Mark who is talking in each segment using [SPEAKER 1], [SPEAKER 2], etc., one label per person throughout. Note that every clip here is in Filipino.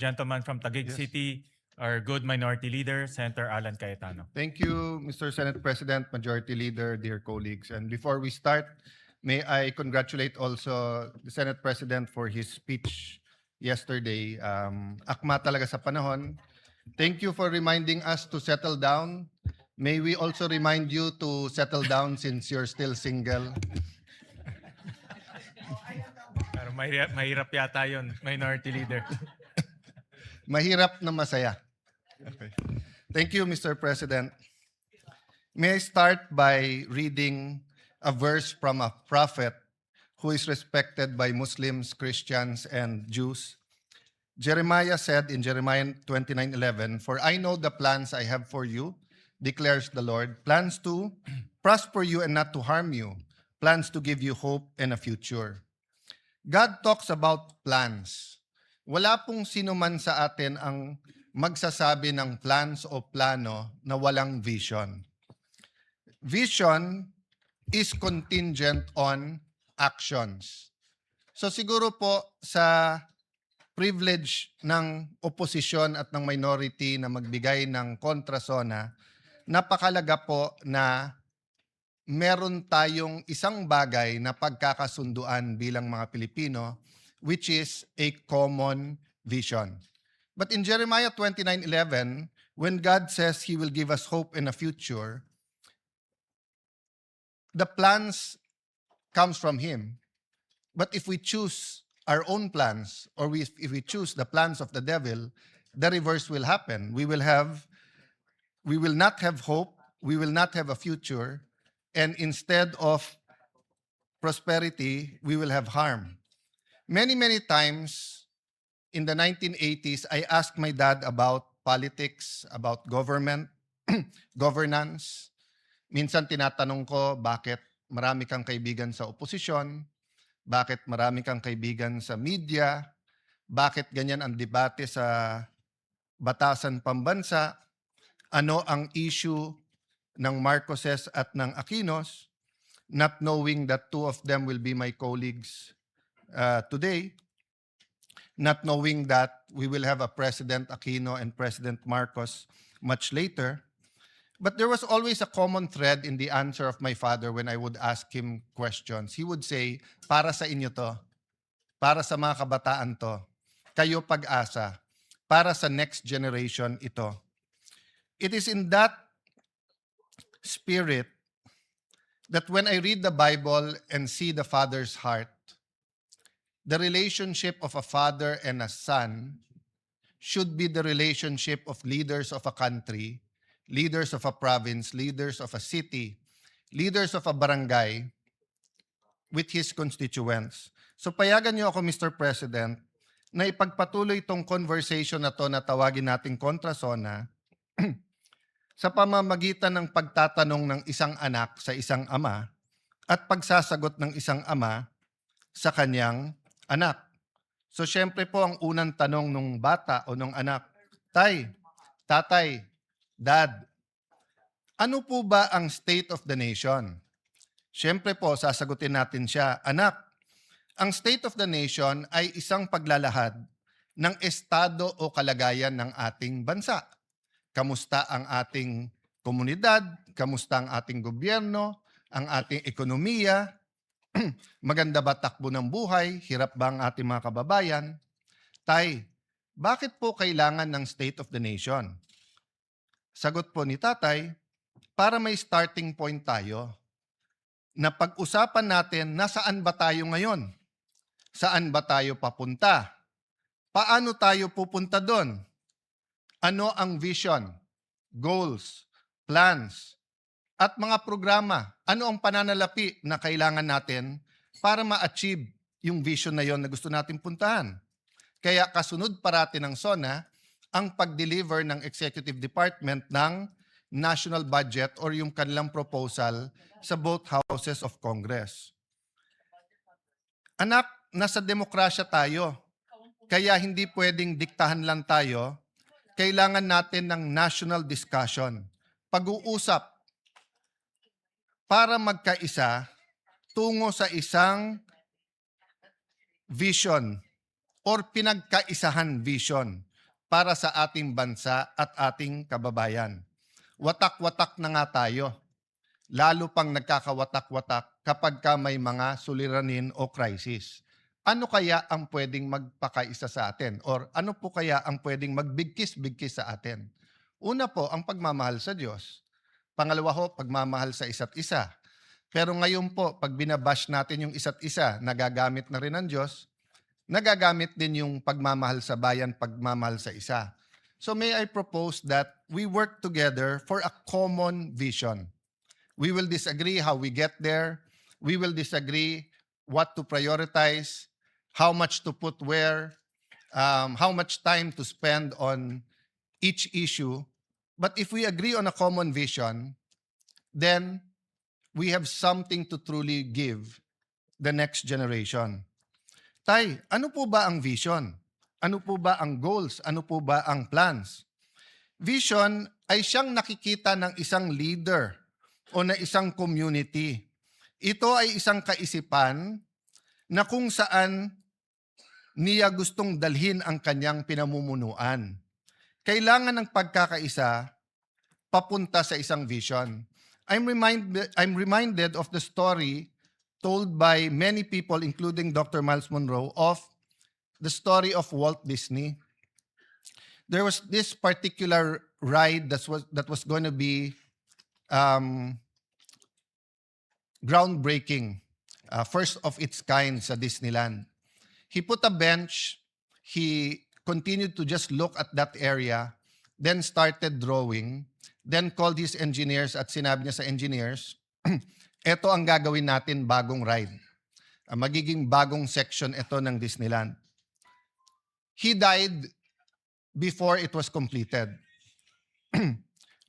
[SPEAKER 1] Gentleman from Taguig
[SPEAKER 2] Yes.
[SPEAKER 1] City, our good minority leader, Senator Alan Cayetano.
[SPEAKER 2] Thank you, Mr. Senate President, Majority Leader, dear colleagues. And before we start, may I congratulate also the Senate President for his speech yesterday. Akma talaga sa panahon. Thank you for reminding us to settle down. May we also remind you to settle down since you're still single.
[SPEAKER 1] Pero mahirap yata yun, minority leader.
[SPEAKER 2] Mahirap na masaya. Okay. Thank you, Mr. President. May I start by reading a verse from a prophet who is respected by Muslims, Christians, and Jews. Jeremiah said in Jeremiah 29:11, "For I know the plans I have for you, declares the Lord, plans to prosper you and not to harm you, plans to give you hope and a future." God talks about plans. Wala pong sino man sa atin ang magsasabi ng plans o plano na walang vision. Vision is contingent on actions. So siguro po sa privilege ng oposisyon at ng minority na magbigay ng kontrasona, napakalaga po na meron tayong isang bagay na pagkakasunduan bilang mga Pilipino, which is a common vision. But in Jeremiah 29:11, when God says He will give us hope and a future, the plans comes from Him. But if we choose our own plans, or if we choose the plans of the devil, the reverse will happen. We will not have hope, we will not have a future, and instead of prosperity, we will have harm. Many times in the 1980s, I asked my dad about politics, about government, governance. Minsan tinatanong ko, bakit marami kang kaibigan sa oposisyon? Bakit marami kang kaibigan sa media? Bakit ganyan ang debate sa batasan pambansa? Ano ang issue ng Marcoses at ng Aquinos? Not knowing that two of them will be my colleagues today, not knowing that we will have a President Aquino and President Marcos much later. But there was always a common thread in the answer of my father when I would ask him questions. He would say, para sa inyo to, para sa mga kabataan to, kayo pag-asa, para sa next generation ito. It is in that spirit that when I read the Bible and see the Father's heart, the relationship of a father and a son should be the relationship of leaders of a country, leaders of a province, leaders of a city, leaders of a barangay with his constituents. So payagan niyo ako, Mr. President, na ipagpatuloy itong conversation na to na tawagin nating kontrasona sa pamamagitan ng pagtatanong ng isang anak sa isang ama at pagsasagot ng isang ama sa kanyang anak. So syempre po ang unang tanong ng bata o ng anak, Tay, Tatay, Dad, ano po ba ang state of the nation? Syempre po, sasagutin natin siya, Anak, ang state of the nation ay isang paglalahad ng estado o kalagayan ng ating bansa. Kamusta ang ating komunidad? Kamusta ang ating gobyerno? Ang ating ekonomiya? Maganda ba takbo ng buhay? Hirap ba ang ating mga kababayan? Tay, bakit po kailangan ng state of the nation? Sagot po ni Tatay, para may starting point tayo na pag-usapan natin nasaan ba tayo ngayon? Saan ba tayo papunta? Paano tayo pupunta doon? Ano ang vision, goals, plans, at mga programa? Ano ang pananalapi na kailangan natin para ma-achieve yung vision na yon na gusto natin puntahan? Kaya kasunod parati ng SONA ang pag-deliver ng Executive Department ng national budget or yung kanilang proposal sa both houses of Congress. Anak, nasa demokrasya tayo. Kaya hindi pwedeng diktahan lang tayo. Kailangan natin ng national discussion. Pag-uusap para magkaisa tungo sa isang vision or pinagkaisahan vision. para sa ating bansa at ating kababayan. Watak-watak na nga tayo, lalo pang nagkakawatak-watak kapag ka may mga suliranin o crisis. Ano kaya ang pwedeng magpakaisa sa atin? Or ano po kaya ang pwedeng magbigkis-bigkis sa atin? Una po, ang pagmamahal sa Diyos. Pangalawa ho, pagmamahal sa isa't isa. Pero ngayon po, pag binabash natin yung isa't isa, nagagamit na rin ng Diyos, nagagamit din yung pagmamahal sa bayan, pagmamahal sa isa. So may I propose that we work together for a common vision. We will disagree how we get there. We will disagree what to prioritize, how much to put where, how much time to spend on each issue. But if we agree on a common vision, then we have something to truly give the next generation. Tay, ano po ba ang vision? Ano po ba ang goals? Ano po ba ang plans? Vision ay siyang nakikita ng isang leader o na isang community. Ito ay isang kaisipan na kung saan niya gustong dalhin ang kanyang pinamumunuan. Kailangan ng pagkakaisa papunta sa isang vision. I'm reminded of the story told by many people, including Dr. Miles Monroe, of the story of Walt Disney. There was this particular ride that was going to be groundbreaking, first of its kind sa Disneyland. He put a bench, he continued to just look at that area, then started drawing, then called his engineers at sinabi niya sa engineers, eto ang gagawin natin bagong ride. Magiging bagong section ito ng Disneyland. He died before it was completed.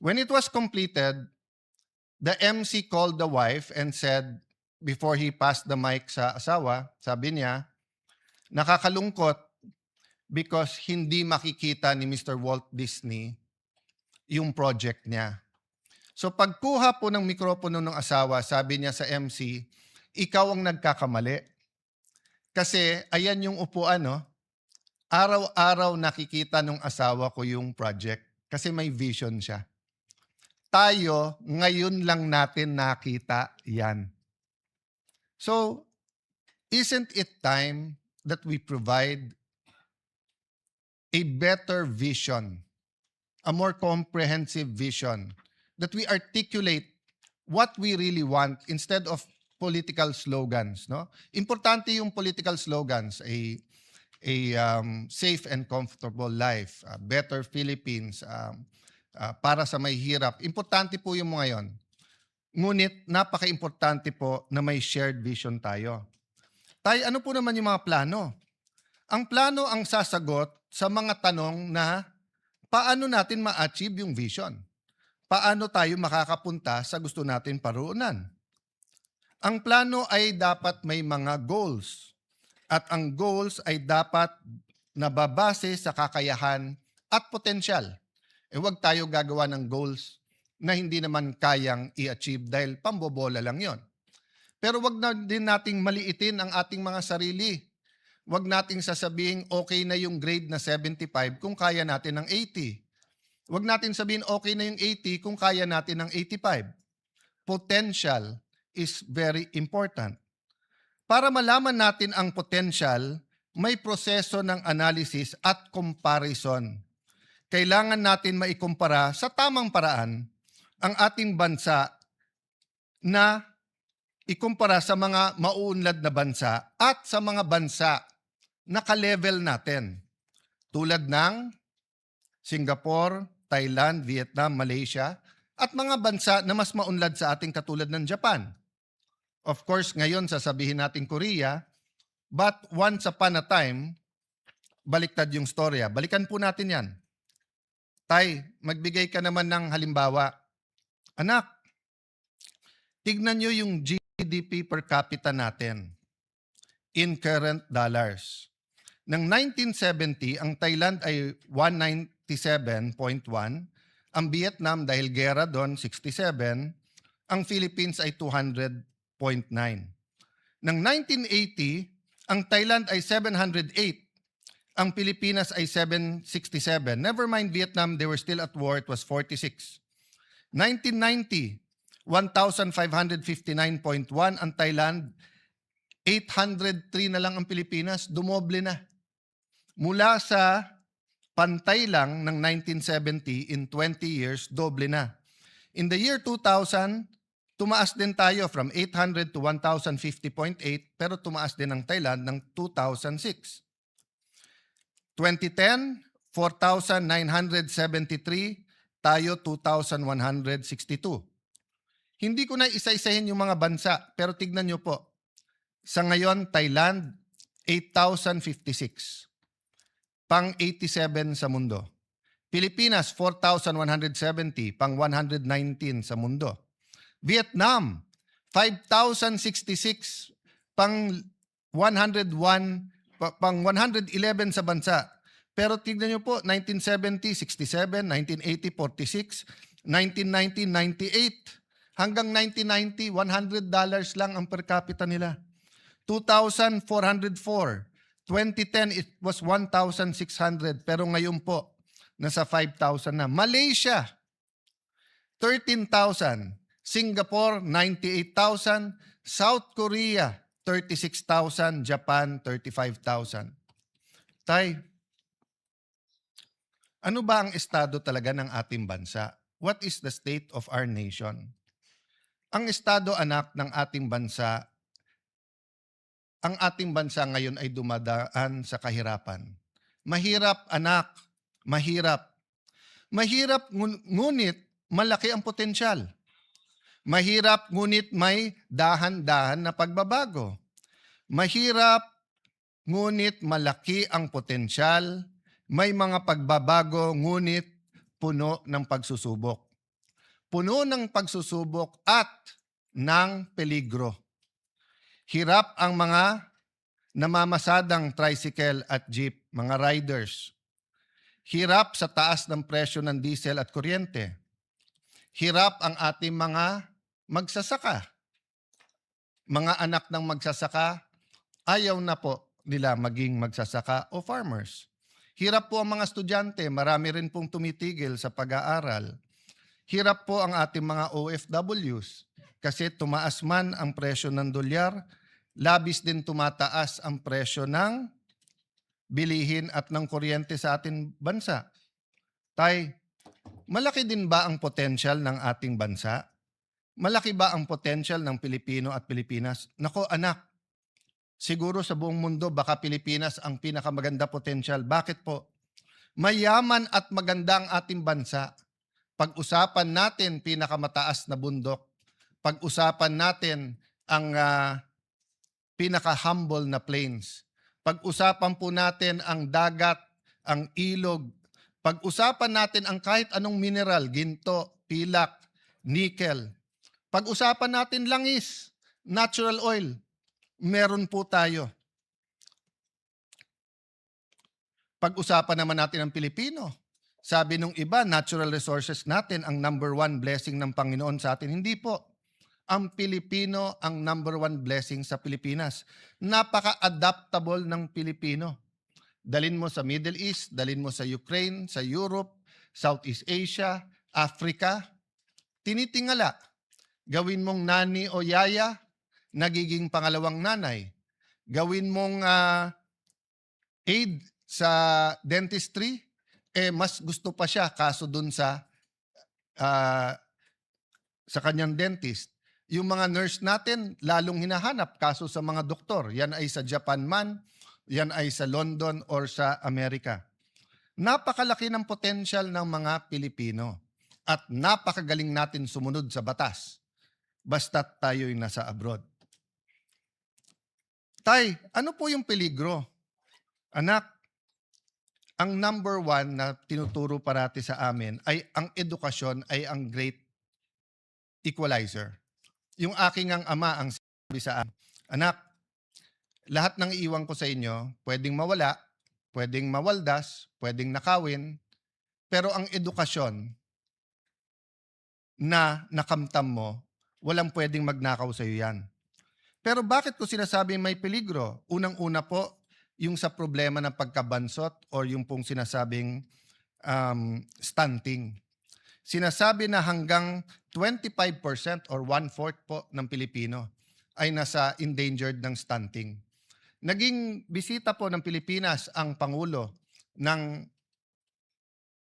[SPEAKER 2] When it was completed, the MC called the wife and said, before he passed the mic sa asawa, sabi niya, nakakalungkot because hindi makikita ni Mr. Walt Disney yung project niya. So pagkuha po ng mikropono ng asawa, sabi niya sa MC, ikaw ang nagkakamali. Kasi ayan yung upuan, no? Araw-araw nakikita ng asawa ko yung project kasi may vision siya. Tayo, ngayon lang natin nakita yan. So, isn't it time that we provide a better vision, a more comprehensive vision, that we articulate what we really want instead of political slogans, no? Importante yung political slogans, a safe and comfortable life, a better Philippines, para sa may hirap. Importante po yung mga yon. Ngunit napaka-importante po na may shared vision tayo. Tayo, ano po naman yung mga plano? Ang plano ang sasagot sa mga tanong na paano natin ma-achieve yung vision? Paano tayo makakapunta sa gusto natin paruunan? Ang plano ay dapat may mga goals. At ang goals ay dapat nababase sa kakayahan at potensyal. Huwag tayo gagawa ng goals na hindi naman kayang i-achieve dahil pambobola lang yon. Pero wag na din nating maliitin ang ating mga sarili. Wag nating sasabihin okay na yung grade na 75 kung kaya natin ng 80. Wag natin sabihin okay na yung 80 kung kaya natin ng 85. Potential is very important. Para malaman natin ang potential, may proseso ng analysis at comparison. Kailangan natin maikumpara sa tamang paraan ang ating bansa na ikumpara sa mga mauunlad na bansa at sa mga bansa na ka-level natin. Tulad ng Singapore, Thailand, Vietnam, Malaysia, at mga bansa na mas maunlad sa ating katulad ng Japan. Of course, ngayon sasabihin natin Korea, but once upon a time, baliktad yung storya. Balikan po natin yan. Tay, magbigay ka naman ng halimbawa. Anak, tignan nyo yung GDP per capita natin in current dollars. Ng 1970, ang Thailand ay 197.1, ang Vietnam dahil gera doon 67, ang Philippines ay 200.9. Ng 1980, ang Thailand ay 708, Ang Pilipinas ay 767. Never mind Vietnam, they were still at war, it was 46. 1990, 1,559.1 ang Thailand, 803 na lang ang Pilipinas, dumoble na. Mula sa pantay lang ng 1970, in 20 years, doble na. In the year 2000, tumaas din tayo from 800 to 1,050.8, pero tumaas din ang Thailand ng 2006. 2010, 4,973, tayo 2,162. Hindi ko na isa-isahin yung mga bansa, pero tignan nyo po. Sa ngayon, Thailand, 8,056. Pang-87 sa mundo. Pilipinas, 4,170, pang-119 sa mundo. Vietnam, 5,066, pang-101, pang-111 sa bansa. Pero tignan nyo po, 1970, 67, 1980, 46, 1990, 98. Hanggang 1990, $100 lang ang per capita nila. 2,404. 2010, it was 1,600. Pero ngayon po, nasa 5,000 na. Malaysia, 13,000. Singapore, 98,000. South Korea, 36,000. Japan, 35,000. Tay, ano ba ang estado talaga ng ating bansa? What is the state of our nation? Ang estado, anak, ng ating bansa, ang ating bansa ngayon ay dumadaan sa kahirapan. Mahirap, anak, mahirap. Mahirap, ngunit malaki ang potensyal. Mahirap, ngunit may dahan-dahan na pagbabago. Mahirap, ngunit malaki ang potensyal. May mga pagbabago, ngunit puno ng pagsusubok. Puno ng pagsusubok at ng peligro. Hirap ang mga namamasadang tricycle at jeep, mga riders. Hirap sa taas ng presyo ng diesel at kuryente. Hirap ang ating mga magsasaka. Mga anak ng magsasaka, ayaw na po nila maging magsasaka o farmers. Hirap po ang mga estudyante, marami rin pong tumitigil sa pag-aaral. Hirap po ang ating mga OFWs kasi tumaas man ang presyo ng dolyar, labis din tumataas ang presyo ng bilihin at ng kuryente sa ating bansa. Tay, malaki din ba ang potensyal ng ating bansa? Malaki ba ang potensyal ng Pilipino at Pilipinas? Nako anak, siguro sa buong mundo baka Pilipinas ang pinakamaganda potensyal. Bakit po? Mayaman at maganda ang ating bansa. Pag-usapan natin pinakamataas na bundok. Pag-usapan natin ang pinaka-humble na plains. Pag-usapan po natin ang dagat, ang ilog. Pag-usapan natin ang kahit anong mineral, ginto, pilak, nickel. Pag-usapan natin langis, natural oil. Meron po tayo. Pag-usapan naman natin ang Pilipino. Sabi nung iba, natural resources natin ang number one blessing ng Panginoon sa atin. Hindi po. Ang Pilipino ang number one blessing sa Pilipinas. Napaka-adaptable ng Pilipino. Dalin mo sa Middle East, dalin mo sa Ukraine, sa Europe, Southeast Asia, Africa. Tinitingala. Gawin mong nani o yaya, nagiging pangalawang nanay. Gawin mong aid sa dentistry, mas gusto pa siya kaso dun sa kanyang dentist. Yung mga nurse natin, lalong hinahanap kaso sa mga doktor. Yan ay sa Japan man, yan ay sa London or sa Amerika. Napakalaki ng potensyal ng mga Pilipino at napakagaling natin sumunod sa batas basta't tayo'y nasa abroad. Tay, ano po yung peligro? Anak, ang number one na tinuturo parati sa amin ay ang edukasyon ay ang great equalizer. Yung aking ang ama ang sabi sa akin, anak, lahat ng iiwan ko sa inyo, pwedeng mawala, pwedeng mawaldas, pwedeng nakawin, pero ang edukasyon na nakamtam mo, walang pwedeng magnakaw sa iyo yan. Pero bakit ko sinasabi may peligro? Unang-una po, yung sa problema ng pagkabansot or yung pong sinasabing stunting. Sinasabi na hanggang 25% or 1/4 po ng Pilipino ay nasa endangered ng stunting. Naging bisita po ng Pilipinas ang Pangulo ng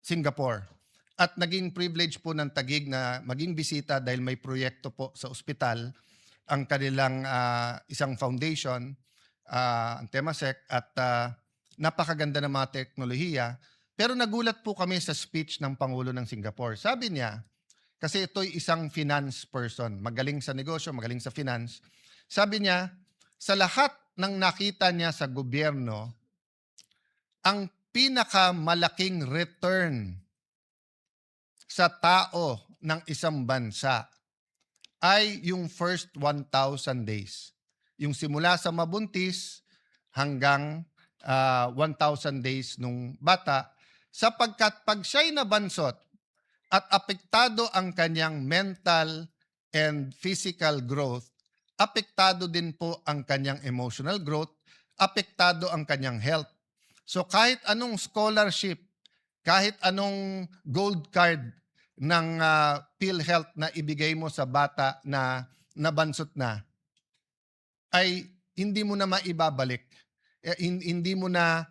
[SPEAKER 2] Singapore at naging privilege po ng Taguig na maging bisita dahil may proyekto po sa ospital ang kanilang isang foundation, ang Temasek, at napakaganda ng mga teknolohiya. Pero nagulat po kami sa speech ng Pangulo ng Singapore. Sabi niya, kasi ito'y isang finance person, magaling sa negosyo, magaling sa finance. Sabi niya, sa lahat ng nakita niya sa gobyerno, ang pinakamalaking return sa tao ng isang bansa ay yung first 1,000 days. Yung simula sa mabuntis hanggang 1,000 days nung bata, sapagkat pag siya'y nabansot at apektado ang kanyang mental and physical growth, apektado din po ang kanyang emotional growth, apektado ang kanyang health. So kahit anong scholarship, kahit anong gold card ng PhilHealth na ibigay mo sa bata na nabansot na, ay hindi mo na maibabalik. Hindi mo na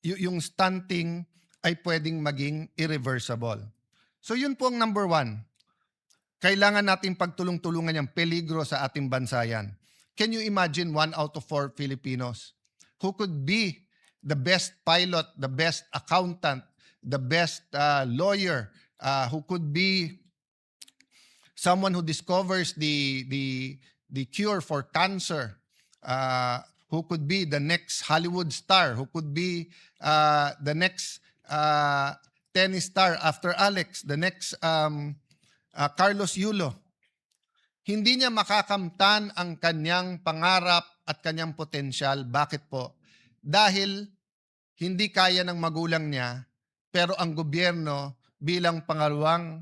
[SPEAKER 2] yung stunting ay pwedeng maging irreversible. So yun po ang number 1. Kailangan natin pagtulong-tulungan yung peligro sa ating bansa yan. Can you imagine 1 out of 4 Filipinos who could be the best pilot, the best accountant, the best lawyer, who could be someone who discovers the cure for cancer, who could be the next Hollywood star, who could be the next tennis star after Alex, the next Carlos Yulo. Hindi niya makakamtan ang kanyang pangarap at kanyang potensyal. Bakit po? Dahil hindi kaya ng magulang niya, pero ang gobyerno bilang pangalawang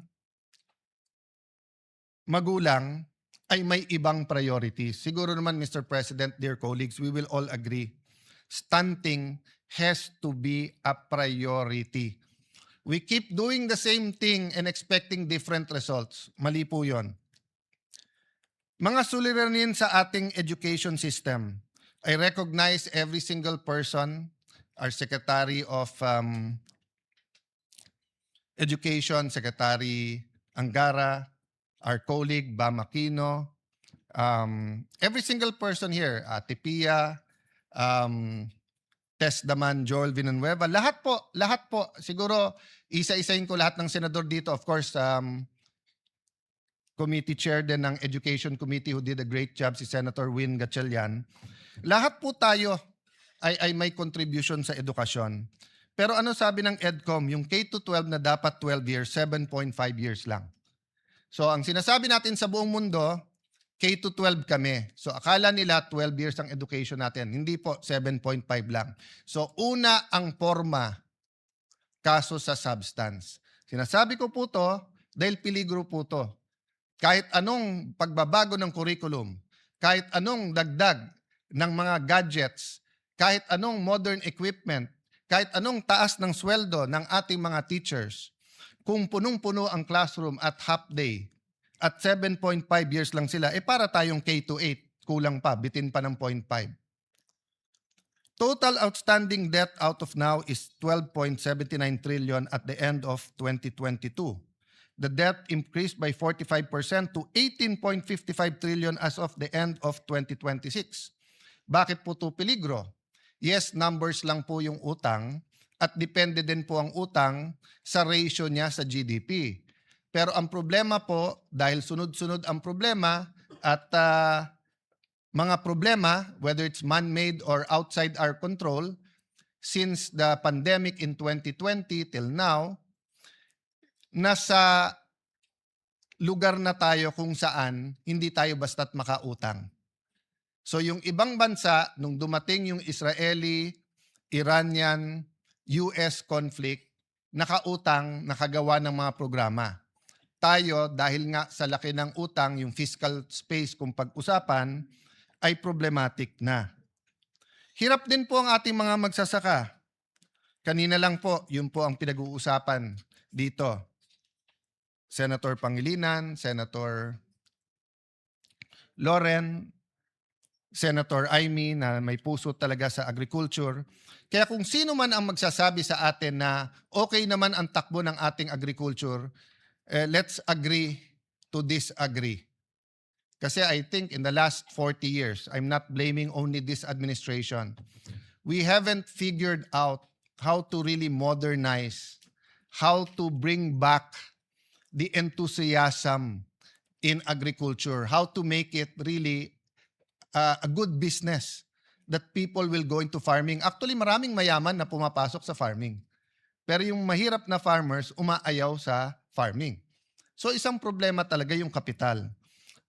[SPEAKER 2] magulang ay may ibang priorities. Siguro naman, Mr. President, dear colleagues, we will all agree, stunting has to be a priority. We keep doing the same thing and expecting different results. Mali po yun. Mga suliranin sa ating education system. I recognize every single person, our Secretary of Education, Secretary Angara, our colleague Bam Aquino, every single person here, Ate Pia, Tess Daman, Joel Villanueva, lahat po. Siguro, isa-isahin ko lahat ng senador dito. Of course, committee chair din ng Education Committee who did a great job, si Senator Win Gatchalian. Lahat po tayo ay may contribution sa edukasyon. Pero ano sabi ng EDCOM? Yung K-12 na dapat 12 years, 7.5 years lang. So, ang sinasabi natin sa buong mundo, K-12 kami. So, akala nila 12 years ang education natin. Hindi po, 7.5 lang. So, una ang forma, kaso sa substance. Sinasabi ko po to dahil peligro po to. Kahit anong pagbabago ng curriculum, kahit anong dagdag ng mga gadgets, kahit anong modern equipment, kahit anong taas ng sweldo ng ating mga teachers, kung punong-puno ang classroom at half day, at 7.5 years lang sila, para tayong K-8, kulang pa, bitin pa ng 0.5. Total outstanding debt out of now is 12.79 trillion at the end of 2022. The debt increased by 45% to 18.55 trillion as of the end of 2026. Bakit po ito peligro? Yes, numbers lang po yung utang at depende din po ang utang sa ratio niya sa GDP. Pero ang problema po, dahil sunod-sunod ang problema at mga problema, whether it's man-made or outside our control, since the pandemic in 2020 till now, nasa lugar na tayo kung saan hindi tayo basta't makautang. So yung ibang bansa, nung dumating yung Israeli, Iranian, US conflict, nakautang, nakagawa ng mga programa. Tayo, dahil nga sa laki ng utang, yung fiscal space kung pag-usapan, ay problematic na. Hirap din po ang ating mga magsasaka. Kanina lang po, yun po ang pinag-uusapan dito. Senator Pangilinan, Senator Loren, Senator Amy na may puso talaga sa agriculture. Kaya kung sino man ang magsasabi sa atin na okay naman ang takbo ng ating agriculture, let's agree to disagree. Kasi I think in the last 40 years, I'm not blaming only this administration, we haven't figured out how to really modernize, how to bring back the enthusiasm in agriculture, how to make it really a good business that people will go into farming. Actually, maraming mayaman na pumapasok sa farming. Pero yung mahirap na farmers, umaayaw sa farming. So isang problema talaga yung kapital.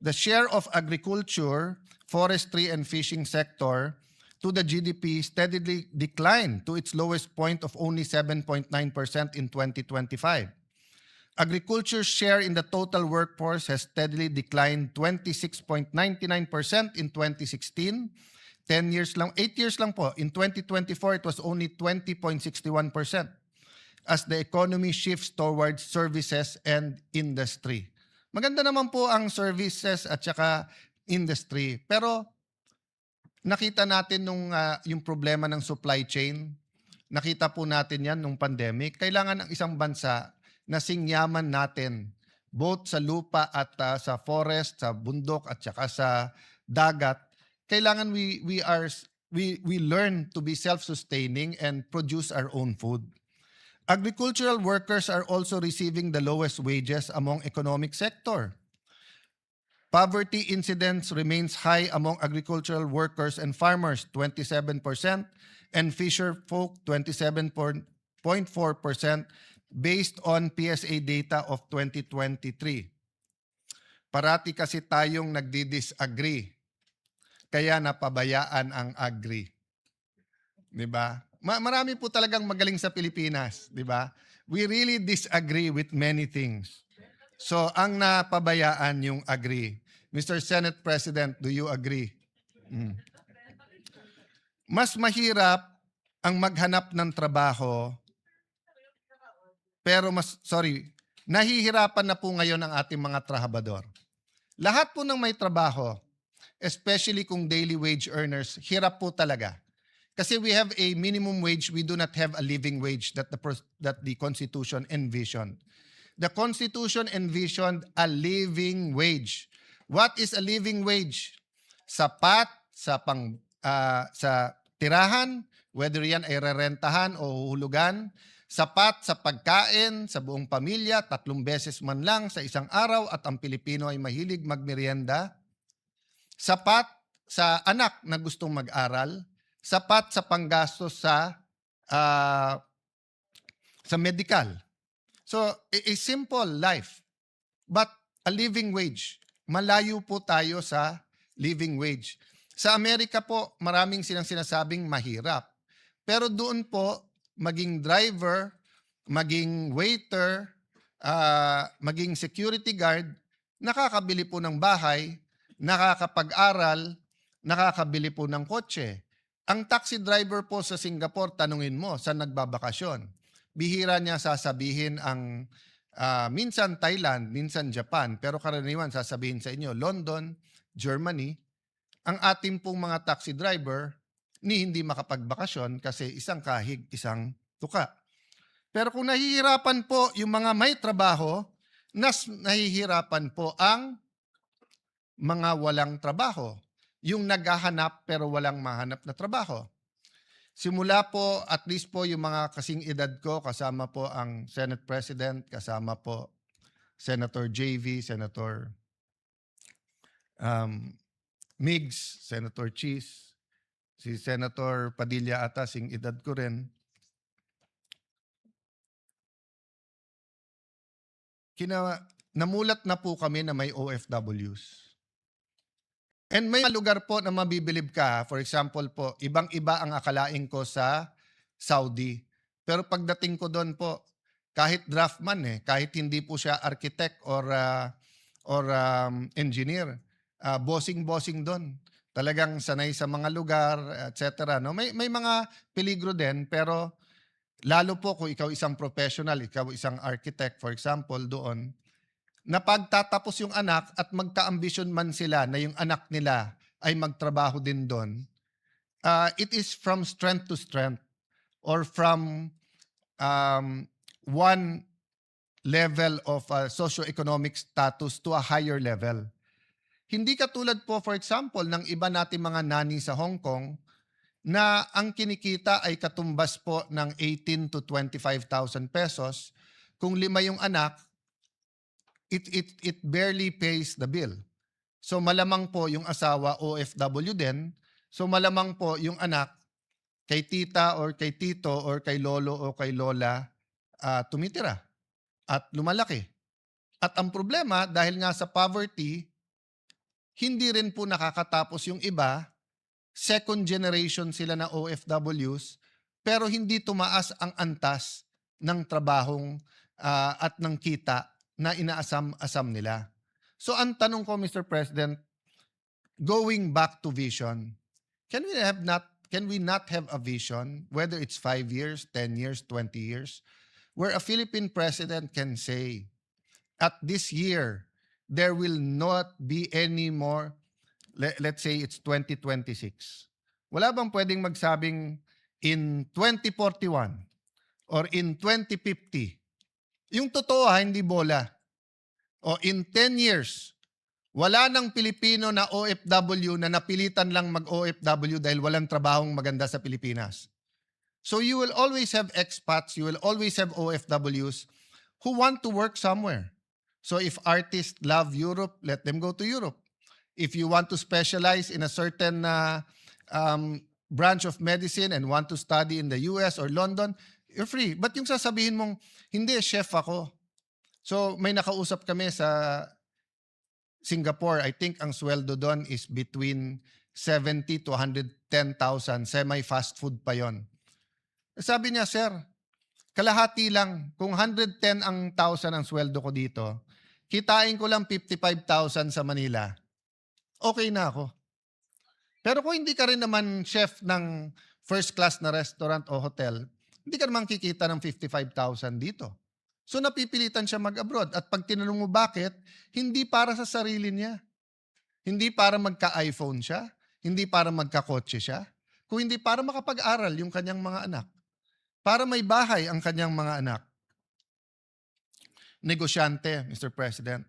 [SPEAKER 2] The share of agriculture, forestry, and fishing sector to the GDP steadily declined to its lowest point of only 7.9% in 2025. Agriculture's share in the total workforce has steadily declined 26.99% in 2016. 8 years lang po. In 2024, it was only 20.61% as the economy shifts towards services and industry. Maganda naman po ang services at saka industry. Pero nakita natin yung problema ng supply chain. Nakita po natin yan nung pandemic. Kailangan ng isang bansa na singyaman natin both sa lupa at sa forest, sa bundok at saka sa dagat. Kailangan we learn to be self-sustaining and produce our own food. Agricultural workers are also receiving the lowest wages among economic sector. Poverty incidence remains high among agricultural workers and farmers, 27%, and fisher folk, 27.4%, based on PSA data of 2023. Parati kasi tayong nagdi-disagree, kaya napabayaan ang agri. 'Di ba? Marami po talagang magaling sa Pilipinas, 'di ba? We really disagree with many things. So, ang napabayaan yung agri. Mr. Senate President, do you agree? Mas mahirap ang maghanap ng trabaho, pero nahihirapan na po ngayon ang ating mga trabahador. Lahat po ng may trabaho, especially kung daily wage earners, hirap po talaga. Kasi we have a minimum wage, we do not have a living wage that the Constitution envisioned. The Constitution envisioned a living wage. What is a living wage? Sapat sa tirahan, whether yan ay rerentahan o huhulugan, sapat sa pagkain sa buong pamilya, 3 beses man lang sa isang araw at ang Pilipino ay mahilig magmerienda. Sapat sa anak na gustong mag-aral, sapat sa panggastos sa medical. So, a simple life, but a living wage. Malayo po tayo sa living wage. Sa Amerika po, maraming silang sinasabing mahirap. Pero doon po, maging driver, maging waiter, maging security guard, nakakabili po ng bahay, nakakapag-aral, nakakabili po ng kotse. Ang taxi driver po sa Singapore, tanungin mo, saan nagbabakasyon? Bihira niya sasabihin ang minsan Thailand, minsan Japan, pero karaniwan sasabihin sa inyo, London, Germany. Ang ating pong mga taxi driver, hindi makapagbakasyon kasi isang kahig, isang tuka. Pero kung nahihirapan po yung mga may trabaho, nahihirapan po ang mga walang trabaho. Yung naghahanap pero walang mahanap na trabaho. Simula po, at least po yung mga kasing edad ko, kasama po ang Senate President, kasama po Senator JV, Senator Migs, Senator Cheese, si Senator Padilla ata, sing edad ko rin. Namulat na po kami na may OFWs. And may lugar po na mabibilib ka, for example po, ibang-iba ang akalain ko sa Saudi. Pero pagdating ko doon po, kahit draftman kahit hindi po siya architect or engineer, bossing-bossing doon. talagang sanay sa mga lugar, etc. No? May mga peligro din, pero lalo po kung ikaw isang professional, ikaw isang architect, for example, doon, na pagtatapos yung anak at magka-ambisyon man sila na yung anak nila ay magtrabaho din doon, it is from strength to strength or from one level of socioeconomic status to a higher level. Hindi katulad po, for example, ng iba nating mga nani sa Hong Kong na ang kinikita ay katumbas po ng 18 to 25,000 pesos. Kung 5 yung anak, it barely pays the bill. So malamang po yung asawa OFW din. So malamang po yung anak kay tita or kay tito or kay lolo o kay lola tumitira at lumalaki. At ang problema, dahil nga sa poverty, hindi rin po nakakatapos yung iba. Second generation sila na OFWs, pero hindi tumaas ang antas ng trabahong at ng kita na inaasam-asam nila. So ang tanong ko, Mr. President, going back to vision, can we not have a vision, whether it's 5 years, 10 years, 20 years, where a Philippine president can say, at this year, there will not be any more, let's say it's 2026. Wala bang pwedeng magsabing in 2041 or in 2050? Yung totoo hindi bola. O in 10 years, wala nang Pilipino na OFW na napilitan lang mag-OFW dahil walang trabahong maganda sa Pilipinas. So you will always have expats, you will always have OFWs who want to work somewhere. So if artists love Europe, let them go to Europe. If you want to specialize in a certain branch of medicine and want to study in the US or London, you're free. But yung sasabihin mong, hindi, chef ako. So may nakausap kami sa Singapore. I think ang sweldo doon is between 70 to 110,000. Semi-fast food pa yon. Sabi niya, sir, kalahati lang. Kung 110 ang thousand ang sweldo ko dito, kitain ko lang 55,000 sa Manila. Okay na ako. Pero kung hindi ka rin naman chef ng first class na restaurant o hotel, hindi ka naman kikita ng 55,000 dito. So napipilitan siya mag-abroad. At pag tinanong mo bakit, hindi para sa sarili niya. Hindi para magka-iPhone siya. Hindi para magka-kotse siya. Kung hindi para makapag-aral yung kanyang mga anak. Para may bahay ang kanyang mga anak. Negosyante, Mr. President.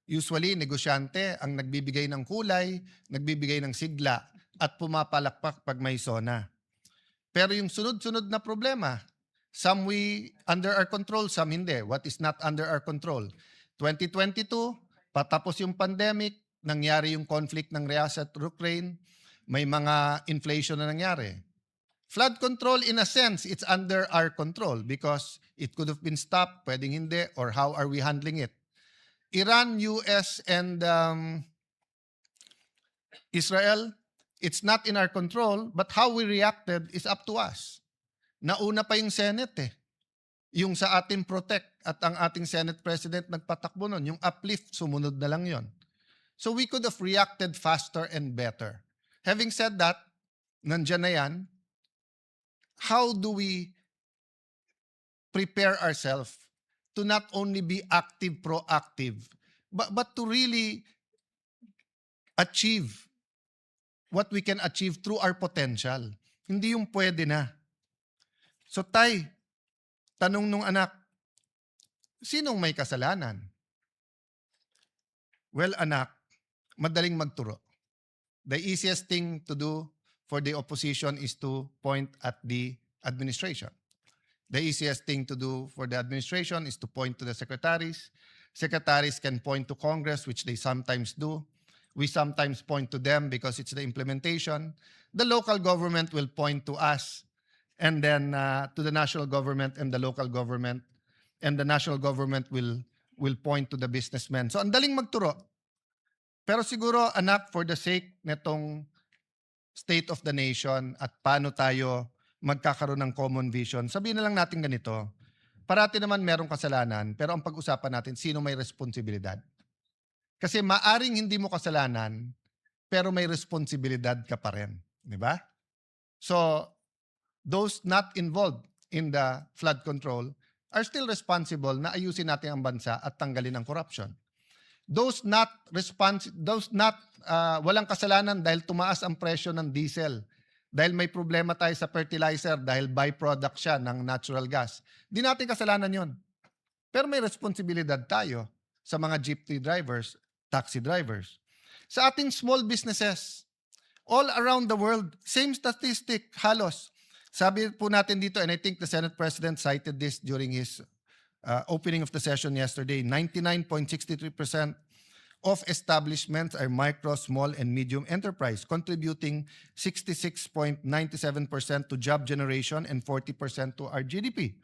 [SPEAKER 2] Usually, negosyante ang nagbibigay ng kulay, nagbibigay ng sigla, at pumapalakpak pag may sona. Pero yung sunod-sunod na problema, some we under our control, some hindi. What is not under our control? 2022, patapos yung pandemic, nangyari yung conflict ng Russia at Ukraine, may mga inflation na nangyari. Flood control, in a sense, it's under our control because it could have been stopped, pwedeng hindi, or how are we handling it? Iran, US, and Israel, it's not in our control, but how we reacted is up to us. Nauna pa yung Senate Yung sa ating protect at ang ating Senate President nagpatakbo nun. Yung uplift, sumunod na lang yon. So we could have reacted faster and better. Having said that, nandyan na yan, how do we prepare ourselves to not only be active, proactive, but to really achieve what we can achieve through our potential. Hindi yung pwede na. So tay, tanong nung anak, sinong may kasalanan? Well, anak, madaling magturo. The easiest thing to do for the opposition is to point at the administration. The easiest thing to do for the administration is to point to the secretaries. Secretaries can point to Congress, which they sometimes do. We sometimes point to them because it's the implementation. The local government will point to us, and then to the national government and the local government, and the national government will point to the businessmen. So ang daling magturo. Pero siguro, anak, for the sake netong state of the nation at paano tayo magkakaroon ng common vision, sabihin na lang natin ganito, parati naman merong kasalanan, pero ang pag-usapan natin, sino may responsibilidad. Kasi maaring hindi mo kasalanan, pero may responsibilidad ka pa rin. Di ba? So, those not involved in the flood control are still responsible na ayusin natin ang bansa at tanggalin ang corruption. Those not walang kasalanan dahil tumaas ang presyo ng diesel, dahil may problema tayo sa fertilizer, dahil byproduct siya ng natural gas. Di natin kasalanan yon. Pero may responsibilidad tayo sa mga jeepney drivers, taxi drivers. Sa ating small businesses, all around the world, same statistic, halos. Sabi po natin dito, and I think the Senate President cited this during his opening of the session yesterday, 99.63% of establishments are micro, small, and medium enterprise, contributing 66.97% to job generation and 40% to our GDP.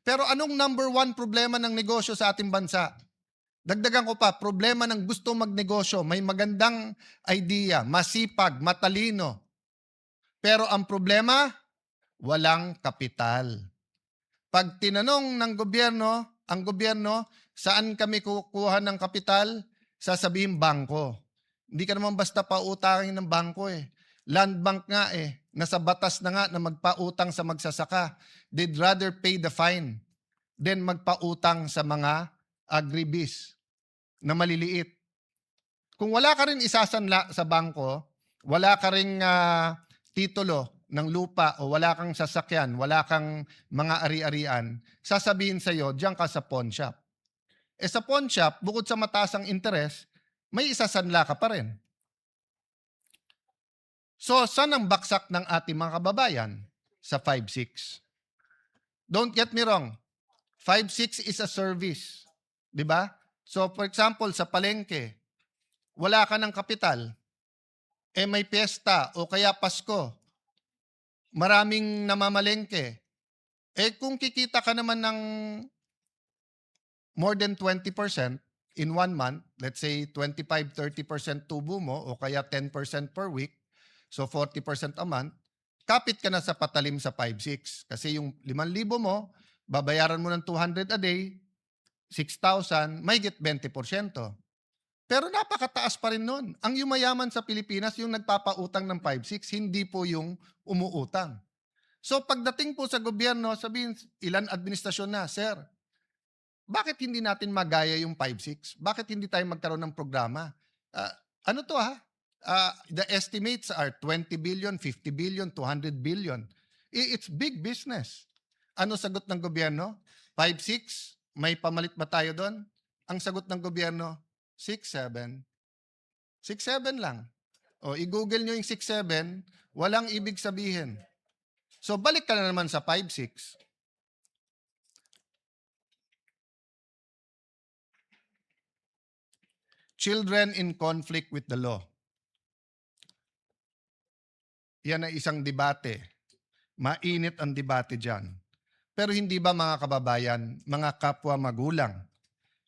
[SPEAKER 2] Pero anong number one problema ng negosyo sa ating bansa? Dagdagan ko pa, problema ng gusto magnegosyo, may magandang idea, masipag, matalino. Pero ang problema, walang kapital. Pag tinanong ng gobyerno, ang gobyerno, saan kami kukuha ng kapital? Sasabihin bangko. Hindi ka naman basta pautangin ng bangko eh. Land bank nga eh. Nasa batas na nga na magpautang sa magsasaka. They'd rather pay the fine than magpautang sa mga agribis na maliliit. Kung wala ka rin isasanla sa bangko, wala ka rin titulo ng lupa o wala kang sasakyan, wala kang mga ari-arian, sasabihin sa'yo, diyan ka sa pawn shop. Sa pawn shop, bukod sa mataas ang interest, may isasanla ka pa rin. So, saan ang baksak ng ating mga kababayan? Sa 5-6. Don't get me wrong. 5-6 is a service. Di ba? So, for example, sa palengke, wala ka ng kapital, may piyesta o kaya Pasko, maraming namamalengke. Kung kikita ka naman ng more than 20% in 1 month, let's say 25-30% tubo mo o kaya 10% per week, so 40% a month, kapit ka na sa patalim sa 5-6. Kasi yung 5,000 mo, babayaran mo ng 200 a day, 6,000, may get 20%. Pero napakataas pa rin nun. Ang yumayaman sa Pilipinas, yung nagpapautang ng 5-6, hindi po yung umuutang. So pagdating po sa gobyerno, sabihin, ilan administrasyon na, sir, bakit hindi natin magaya yung 5-6? Bakit hindi tayo magkaroon ng programa? Ano to ha? The estimates are 20 billion, 50 billion, 200 billion. It's big business. Ano sagot ng gobyerno? 5-6? May pamalit ba tayo doon? Ang sagot ng gobyerno, 6-7. 6-7 lang. O, i-google nyo yung 6-7, walang ibig sabihin. So, balik ka na naman sa 5-6. Children in conflict with the law. Yan ay isang debate. Mainit ang debate dyan. Pero hindi ba mga kababayan, mga kapwa magulang,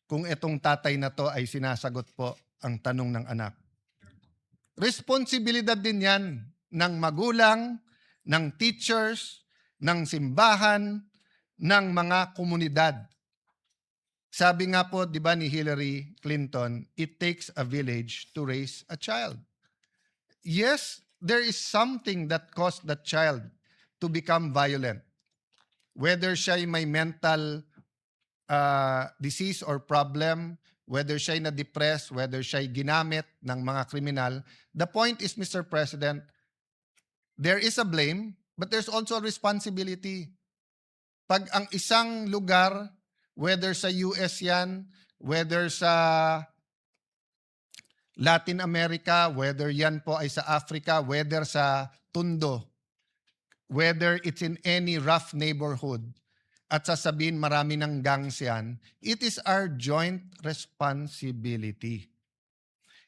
[SPEAKER 2] kung itong tatay na to ay sinasagot po ang tanong ng anak? Responsibilidad din yan ng magulang, ng teachers, ng simbahan, ng mga komunidad. Sabi nga po, di ba ni Hillary Clinton, it takes a village to raise a child. Yes, there is something that caused that child to become violent. Whether siya may mental disease or problem, whether siya na-depressed, whether siya ginamit ng mga kriminal, the point is, Mr. President, there is a blame, but there's also a responsibility. Pag ang isang lugar, whether sa US yan, whether sa Latin America, whether yan po ay sa Africa, whether sa Tondo, whether it's in any rough neighborhood, at sasabihin marami ng gangs yan, it is our joint responsibility.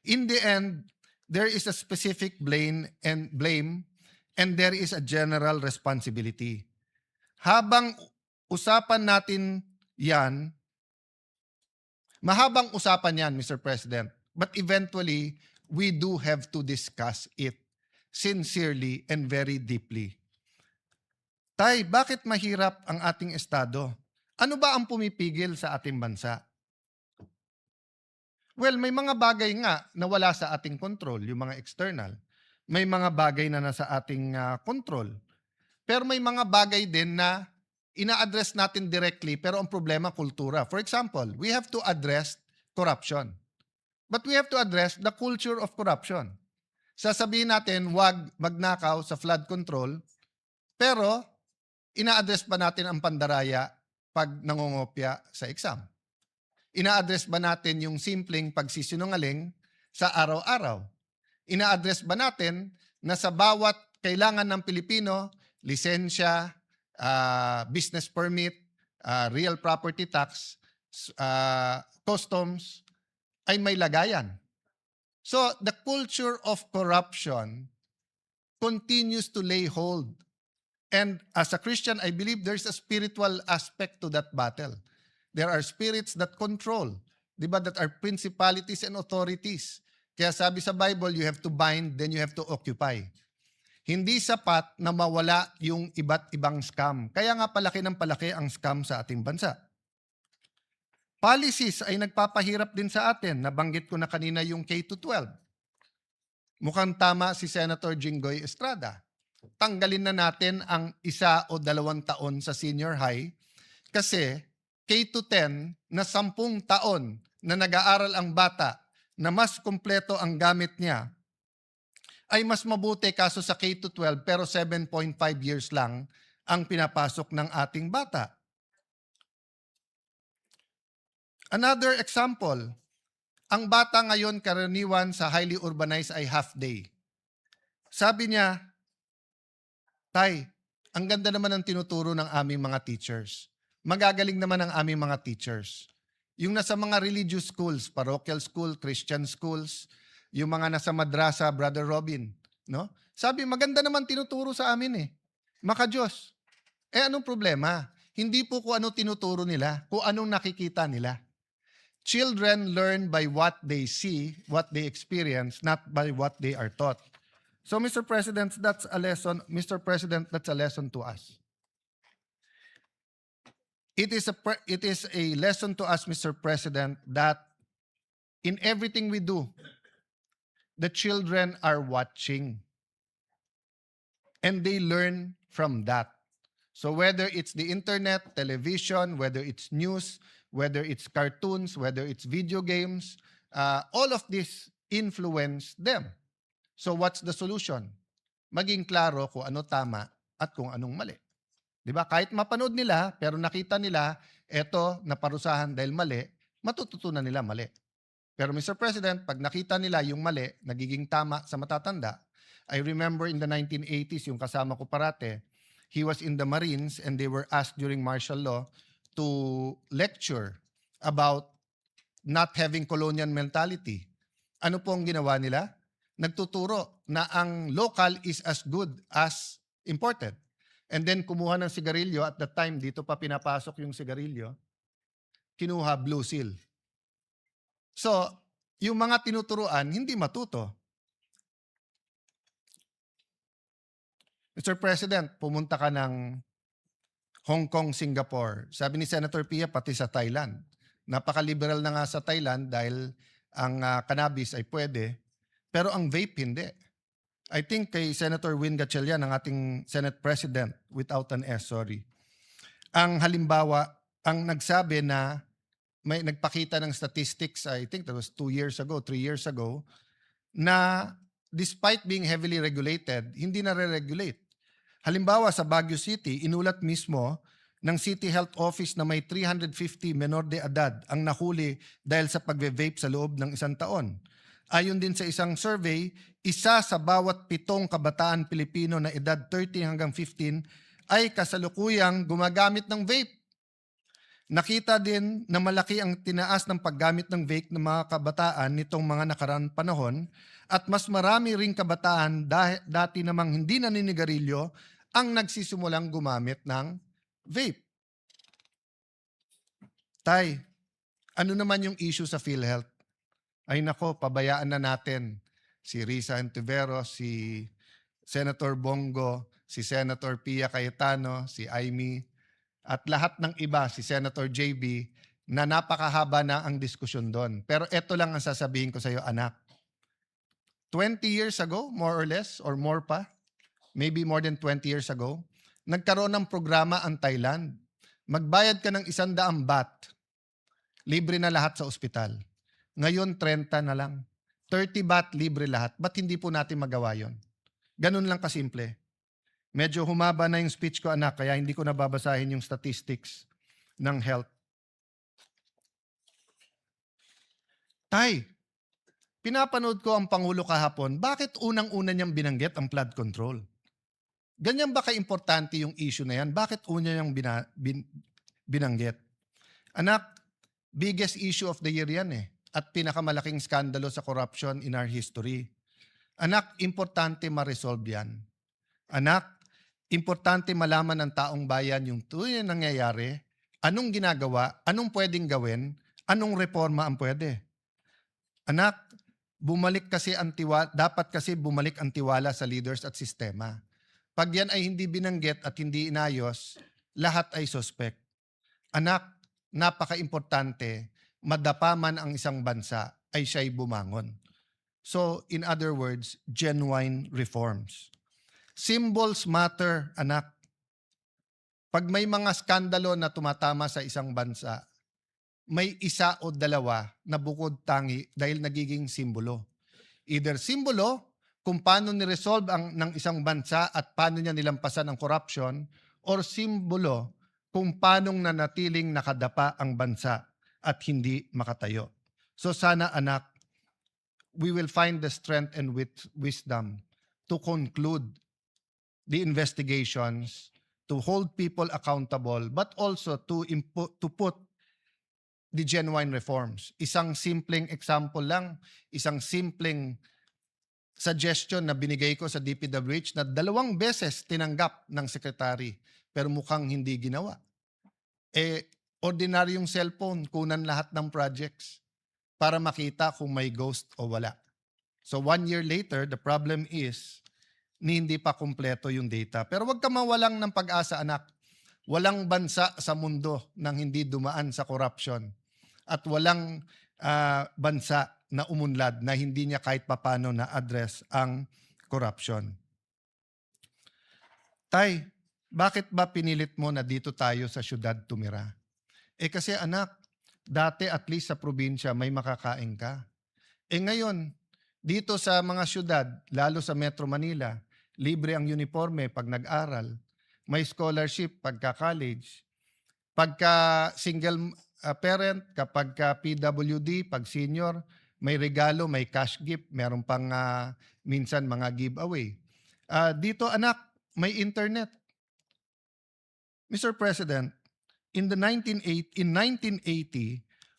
[SPEAKER 2] In the end, there is a specific blame and there is a general responsibility. Habang usapan natin yan, mahabang usapan yan, Mr. President, but eventually, we do have to discuss it sincerely and very deeply. Tay, bakit mahirap ang ating estado? Ano ba ang pumipigil sa ating bansa? Well, may mga bagay nga na wala sa ating control, yung mga external. May mga bagay na nasa ating control. Pero may mga bagay din na ina-address natin directly pero ang problema kultura. For example, we have to address corruption. But we have to address the culture of corruption. Sasabihin natin, wag magnakaw sa flood control, pero ina-address ba natin ang pandaraya pag nangungopya sa exam? Ina-address ba natin yung simpleng pagsisinungaling sa araw-araw? Ina-address ba natin na sa bawat kailangan ng Pilipino, lisensya, business permit, real property tax, customs, ay may lagayan? So, the culture of corruption continues to lay hold. And as a Christian, I believe there's a spiritual aspect to that battle. There are spirits that control, di ba, that are principalities and authorities. Kaya sabi sa Bible, you have to bind, then you have to occupy. Hindi sapat na mawala yung iba't ibang scam. Kaya nga palaki ng palaki ang scam sa ating bansa. Policies ay nagpapahirap din sa atin. Nabanggit ko na kanina yung K-12. Mukhang tama si Senator Jinggoy Estrada. Tanggalin na natin ang 1 o 2 taon sa senior high kasi K-10 na 10 taon na nag-aaral ang bata na mas kumpleto ang gamit niya ay mas mabuti kaso sa K-12 pero 7.5 years lang ang pinapasok ng ating bata. Another example, ang bata ngayon karaniwan sa highly urbanized ay half day. Sabi niya, Tay, ang ganda naman ng tinuturo ng aming mga teachers. Magagaling naman ang aming mga teachers. Yung nasa mga religious schools, parochial school, Christian schools, yung mga nasa madrasa, Brother Robin, no? Sabi, maganda naman tinuturo sa amin eh. Maka-Diyos. Anong problema? Hindi po kung ano tinuturo nila, kung anong nakikita nila. Children learn by what they see, what they experience, not by what they are taught. So, Mr. President, that's a lesson. Mr. President, that's a lesson to us. It is a lesson to us, Mr. President, that in everything we do, the children are watching. And they learn from that. So whether it's the internet, television, whether it's news, whether it's cartoons, whether it's video games, all of this influence them. So what's the solution? Maging klaro kung ano tama at kung anong mali. 'Di ba? Kahit mapanood nila, pero nakita nila, eto, naparusahan dahil mali, matututunan nila mali. Pero Mr. President, pag nakita nila yung mali, nagiging tama sa matatanda, I remember in the 1980s, yung kasama ko parate, he was in the Marines and they were asked during martial law to lecture about not having colonial mentality. Ano po ang ginawa nila? Nagtuturo na ang local is as good as imported. And then kumuha ng sigarilyo, at that time, dito pa pinapasok yung sigarilyo, kinuha Blue Seal. So, yung mga tinuturuan, hindi matuto. Mr. President, pumunta ka ng Hong Kong, Singapore. Sabi ni Senator Pia, pati sa Thailand. Napaka-liberal na nga sa Thailand dahil ang cannabis ay pwede, pero ang vape hindi. I think kay Senator Win Gatchalian, ang ating Senate President, without an S, sorry. Ang halimbawa, ang nagsabi na may nagpakita ng statistics, I think that was 2 years ago, 3 years ago, na despite being heavily regulated, hindi na re-regulate. Halimbawa, sa Baguio City, inulat mismo ng City Health Office na may 350 menor de edad ang nahuli dahil sa pagve-vape sa loob ng 1 taon. Ayon din sa isang survey, 1 sa bawat 7 kabataan Pilipino na edad 13 hanggang 15 ay kasalukuyang gumagamit ng vape. Nakita din na malaki ang tinaas ng paggamit ng vape ng mga kabataan nitong mga nakaraang panahon at mas marami ring kabataan dati namang hindi naninigarilyo ang nagsisimulang gumamit ng vape. Tay, ano naman yung issue sa PhilHealth? Ay nako, pabayaan na natin si Risa Ontiveros, si Senator Bongo, si Senator Pia Cayetano, si Amy, at lahat ng iba, si Senator JB, na napakahaba na ang diskusyon doon. Pero ito lang ang sasabihin ko sa iyo, anak. 20 years ago, more or less, or more pa, maybe more than 20 years ago, nagkaroon ng programa ang Thailand. Magbayad ka ng 100 baht, libre na lahat sa ospital. Ngayon, 30 na lang. 30 baht, libre lahat. Ba't hindi po natin magawa yon? Ganun lang kasimple. Medyo humaba na yung speech ko, anak, kaya hindi ko nababasahin yung statistics ng health. Tay, pinapanood ko ang Pangulo kahapon, bakit unang-una niyang binanggit ang flood control? Ganyan ba ka-importante yung issue na yan? Bakit una niyang binanggit? Anak, biggest issue of the year yan eh. At pinakamalaking skandalo sa corruption in our history. Anak, importante ma-resolve yan. Anak, importante malaman ng taong bayan yung tunay na nangyayari, anong ginagawa, anong pwedeng gawin, anong reforma ang pwede. Anak, dapat kasi bumalik ang tiwala sa leaders at sistema. Pag yan ay hindi binanggit at hindi inayos, lahat ay suspect. Anak, napaka-importante, madapa man ang isang bansa, ay siya'y bumangon. So, in other words, genuine reforms. Symbols matter, anak. Pag may mga skandalo na tumatama sa isang bansa, may isa o dalawa na bukod tangi dahil nagiging simbolo. Either simbolo kung paano ni-resolve ng isang bansa at paano niya nilampasan ang corruption, or simbolo kung paano nanatiling nakadapa ang bansa at hindi makatayo. So sana anak, we will find the strength and wisdom to conclude the investigations, to hold people accountable, but also to put the genuine reforms. Isang simpleng example lang, isang simpleng suggestion na binigay ko sa DPWH na 2 beses tinanggap ng secretary pero mukhang hindi ginawa. Ordinaryong cellphone, kunan lahat ng projects para makita kung may ghost o wala. So 1 year later, the problem is hindi pa kumpleto yung data. Pero wag ka mawalang ng pag-asa, anak. Walang bansa sa mundo nang hindi dumaan sa corruption. At walang bansa na umunlad na hindi niya kahit papano na-address ang corruption. Tay, bakit ba pinilit mo na dito tayo sa syudad tumira? Kasi anak, dati at least sa probinsya may makakain ka. Ngayon, dito sa mga syudad, lalo sa Metro Manila, libre ang uniforme pag nag-aral, may scholarship pagka college, pagka single parent, kapag ka PWD, pag senior, may regalo, may cash gift, meron pang minsan mga giveaway. Dito anak, may internet. Mr. President, in 1980,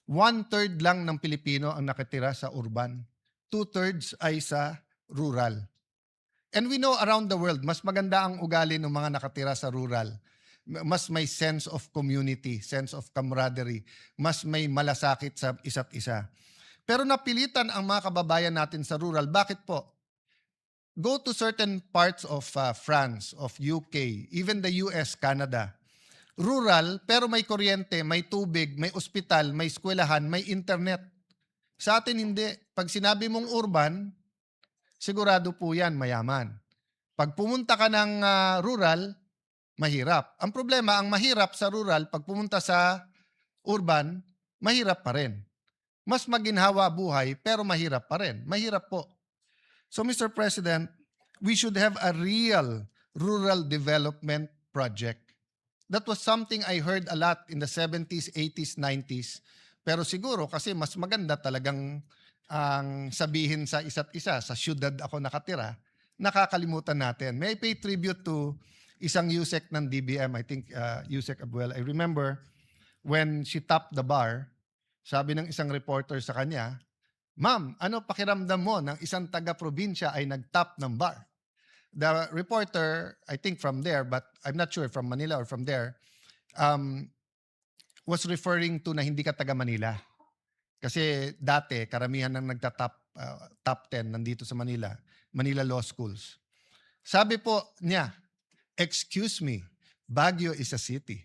[SPEAKER 2] 1/3 lang ng Pilipino ang nakatira sa urban. 2/3 ay sa rural. And we know around the world, mas maganda ang ugali ng mga nakatira sa rural. Mas may sense of community, sense of camaraderie. Mas may malasakit sa isa't isa. Pero napilitan ang mga kababayan natin sa rural. Bakit po? Go to certain parts of France, of UK, even the US, Canada. Rural, pero may kuryente, may tubig, may ospital, may eskwelahan, may internet. Sa atin hindi. Pag sinabi mong urban, sigurado po yan, mayaman. Pag pumunta ka ng rural, mahirap. Ang problema, ang mahirap sa rural, pag pumunta sa urban, mahirap pa rin. Mas maginhawa buhay, pero mahirap pa rin. Mahirap po. So, Mr. President, we should have a real rural development project. That was something I heard a lot in the 70s, 80s, 90s. Pero siguro kasi mas maganda talagang ang sabihin sa isa't isa, sa syudad ako nakatira, nakakalimutan natin. May I pay tribute to isang USEC ng DBM, I think USEC Abuel. I remember when she topped the bar, sabi ng isang reporter sa kanya, "Ma'am, ano pakiramdam mo ng isang taga-probinsya ay nag-top ng bar?" The reporter, I think from there, but I'm not sure from Manila or from there, was referring to na hindi ka taga Manila. Kasi dati, karamihan ng top 10 nandito sa Manila, Manila Law Schools. Sabi po niya, "Excuse me, Baguio is a city."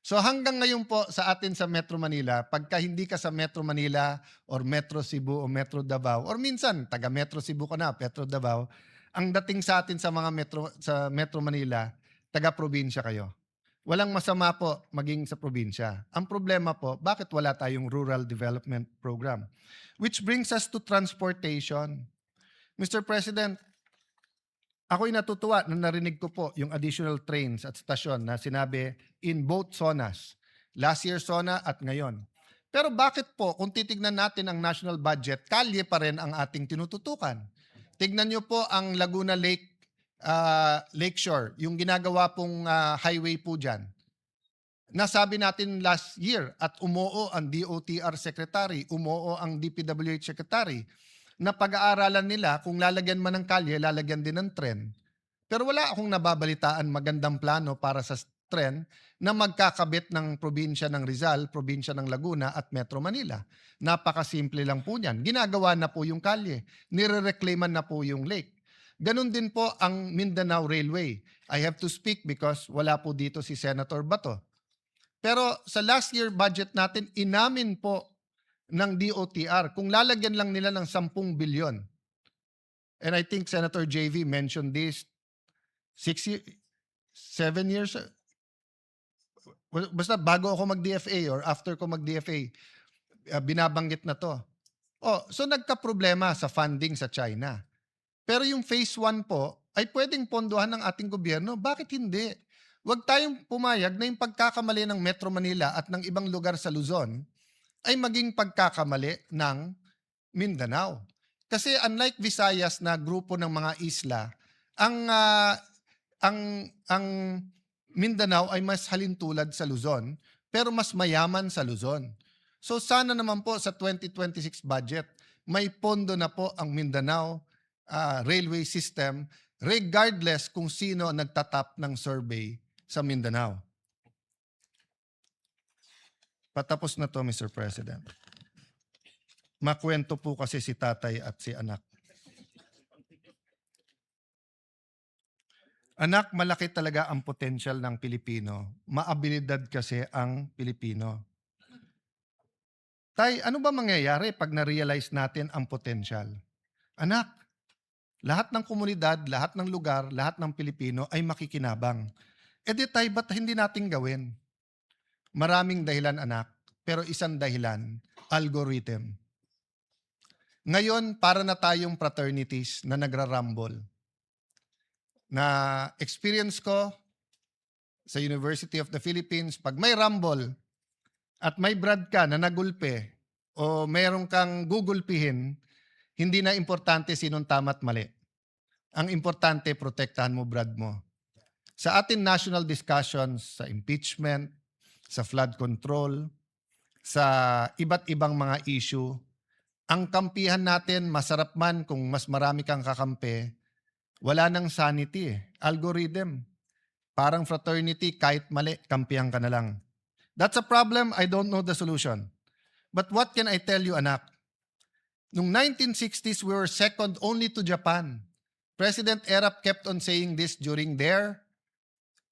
[SPEAKER 2] So hanggang ngayon po sa atin sa Metro Manila, pagka hindi ka sa Metro Manila or Metro Cebu o Metro Davao or minsan taga Metro Cebu ka na, Metro Davao, ang dating sa atin sa mga Metro Manila, taga probinsya kayo. Walang masama po maging sa probinsya. Ang problema po, bakit wala tayong rural development program? Which brings us to transportation. Mr. President, ako'y natutuwa na narinig ko po yung additional trains at stasyon na sinabi in both zonas. Last year zona at ngayon. Pero bakit po, kung titignan natin ang national budget, kalye pa rin ang ating tinututukan? Tignan nyo po ang Laguna Lake, Lakeshore, yung ginagawa pong highway po dyan. Nasabi natin last year at umuo ang DOTR Secretary, umuo ang DPWH Secretary, na pag-aaralan nila kung lalagyan man ng kalye, lalagyan din ng tren. Pero wala akong nababalitaan magandang plano para sa tren na magkakabit ng probinsya ng Rizal, probinsya ng Laguna at Metro Manila. Napakasimple lang po niyan. Ginagawa na po yung kalye. Nire-reclaiman na po yung lake. Ganon din po ang Mindanao Railway. I have to speak because wala po dito si Senator Bato. Pero sa last year budget natin, inamin po ng DOTR kung lalagyan lang nila ng 10 bilyon. And I think Senator JV mentioned this 7 years, basta bago ako mag-DFA or after ko mag-DFA, binabanggit na to. So nagka-problema sa funding sa China. Pero yung phase 1 po ay pwedeng pondohan ng ating gobyerno. Bakit hindi? Huwag tayong pumayag na yung pagkakamali ng Metro Manila at ng ibang lugar sa Luzon ay maging pagkakamali ng Mindanao. Kasi unlike Visayas na grupo ng mga isla, ang Mindanao ay mas halintulad sa Luzon, pero mas mayaman sa Luzon. So sana naman po sa 2026 budget, may pondo na po ang Mindanao railway system regardless kung sino nagtatap ng survey sa Mindanao. Patapos na to, Mr. President. Makwento po kasi si tatay at si anak. Anak, malaki talaga ang potential ng Pilipino. Maabilidad kasi ang Pilipino. Tay, ano ba mangyayari pag na-realize natin ang potential? Anak, lahat ng komunidad, lahat ng lugar, lahat ng Pilipino ay makikinabang. E di tay, ba't hindi natin gawin? Maraming dahilan, anak, pero isang dahilan, algorithm. Ngayon, para na tayong fraternities na nagrarumble. Na experience ko sa University of the Philippines, pag may rumble at may brad ka na nagulpe o mayroong kang gugulpihin, hindi na importante sinong tama at mali. Ang importante, protektahan mo brad mo. Sa atin national discussions, sa impeachment, sa flood control, sa iba't ibang mga issue, ang kampihan natin, masarap man kung mas marami kang kakampi, wala nang sanity eh. Algorithm. Parang fraternity, kahit mali, kampihan ka na lang. That's a problem, I don't know the solution. But what can I tell you, anak? Noong 1960s, we were second only to Japan. President Erap kept on saying this during their